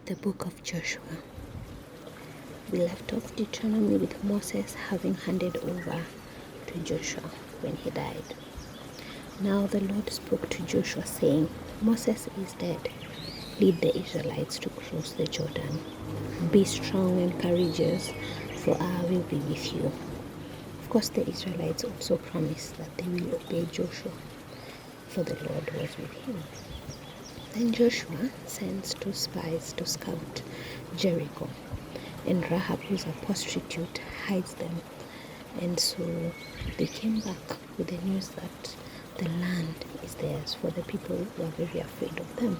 The book of Joshua. We left off Deuteronomy with Moses having handed over to Joshua when he died. Now the Lord spoke to Joshua saying, Moses is dead. Lead the Israelites to cross the Jordan. Be strong and courageous, for I will be with you. Of course, the Israelites also promised that they will obey Joshua, for the Lord was with him. Then Joshua sends 2 spies to scout Jericho, and Rahab, who's a prostitute, hides them. And so they came back with the news that the land is theirs, for the people were very afraid of them.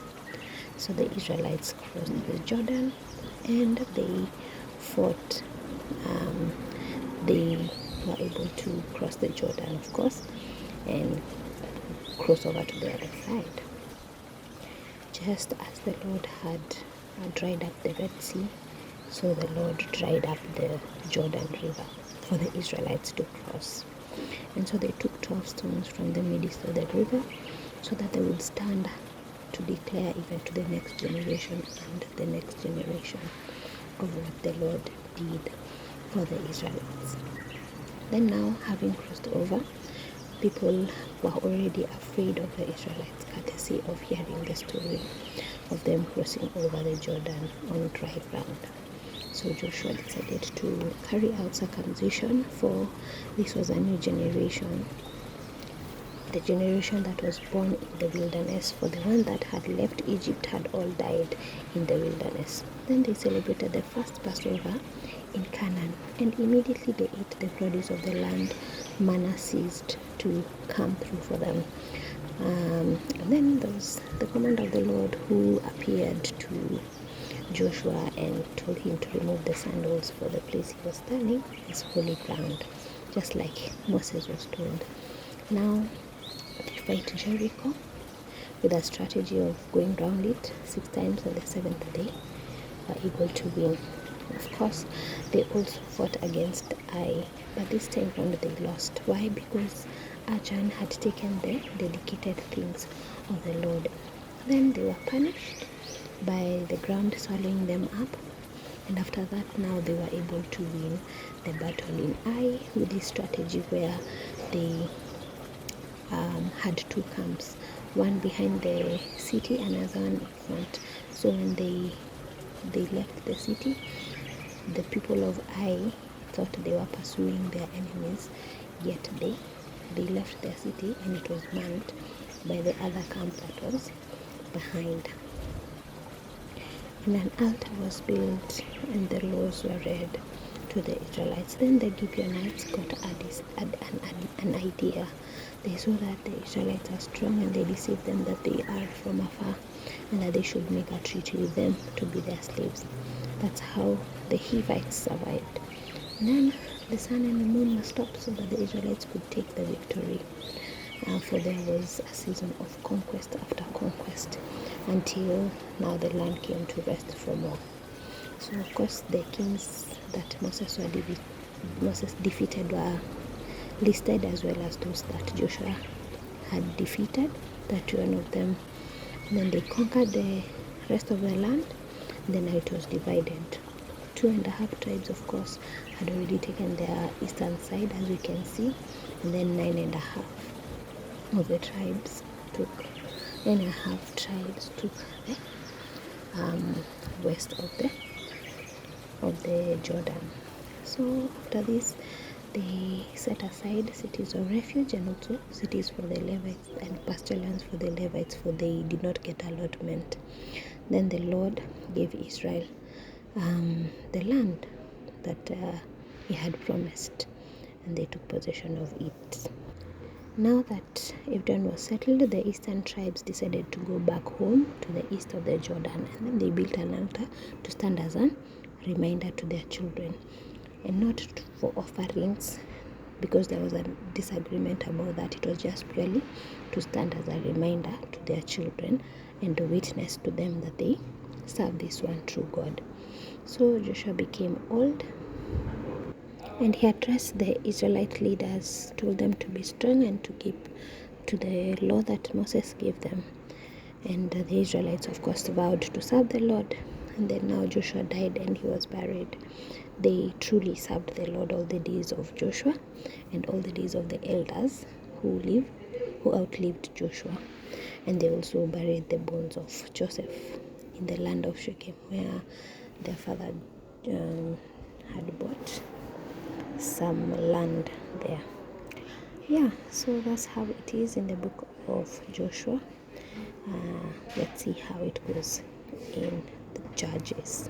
So the Israelites crossed the Jordan and they fought. They were able to cross the Jordan, of course, and cross over to the other side. Just as the Lord had dried up the Red Sea, so the Lord dried up the Jordan River for the Israelites to cross. And so they took 12 stones from the midst of the river so that they would stand to declare even to the next generation and the next generation of what the Lord did for the Israelites. Then now, having crossed over, people were already afraid of the Israelites, courtesy of hearing the story of them crossing over the Jordan on dry ground. So Joshua decided to carry out circumcision, for this was a new generation, the generation that was born in the wilderness, for the one that had left Egypt had all died in the wilderness. Then they celebrated the first Passover in Canaan, and immediately they ate the produce of the land. Manna ceased to come through for them. And then there was the command of the Lord, who appeared to Joshua and told him to remove the sandals, for the place he was standing is holy ground, just like Moses was told. Now they fight Jericho with a strategy of going round it 6 times. On the 7th day were able to win. Of course, they also fought against Ai, but this time round they lost. Why? Because Achan had taken the dedicated things of the Lord. Then they were punished by the ground swallowing them up, and after that now they were able to win the battle in Ai with this strategy where they had 2 camps, one behind the city and another one in front. So when they left the city, the people of Ai thought they were pursuing their enemies, yet they left their city and it was manned by the other camp that was behind. And an altar was built and the laws were read to the Israelites. Then the Gibeonites got an idea. They saw that the Israelites are strong, and they deceived them that they are from afar and that they should make a treaty with them to be their slaves. That's how the Hivites survived. And then the sun and the moon were stopped so that the Israelites could take the victory. For there was a season of conquest after conquest, until now the land came to rest from war. So of course the kings that Moses defeated were listed, as well as those that Joshua had defeated, 31 of them. And then they conquered the rest of the land. Then it was divided. 2.5 tribes, of course, had already taken their eastern side, as we can see, and then 9.5 of the tribes took 9.5 tribes took the west of the Jordan. So after this, they set aside cities of refuge and also cities for the Levites and pasture lands for the Levites, for they did not get allotment. Then the Lord gave Israel the land that he had promised, and they took possession of it. Now that everyone was settled, the eastern tribes decided to go back home to the east of the Jordan, and then they built an altar to stand as a reminder to their children, and not for offerings, because there was a disagreement about that. It was just purely to stand as a reminder to their children and to witness to them that they serve this one true God. So Joshua became old, and he addressed the Israelite leaders, told them to be strong and to keep to the law that Moses gave them. And the Israelites, of course, vowed to serve the Lord And then now Joshua died and he was buried. They truly served the Lord all the days of Joshua and all the days of the elders who outlived Joshua. And they also buried the bones of Joseph in the land of Shechem, where their father had bought some land there. Yeah, so that's how it is in the book of Joshua. Let's see how it goes in the Judges.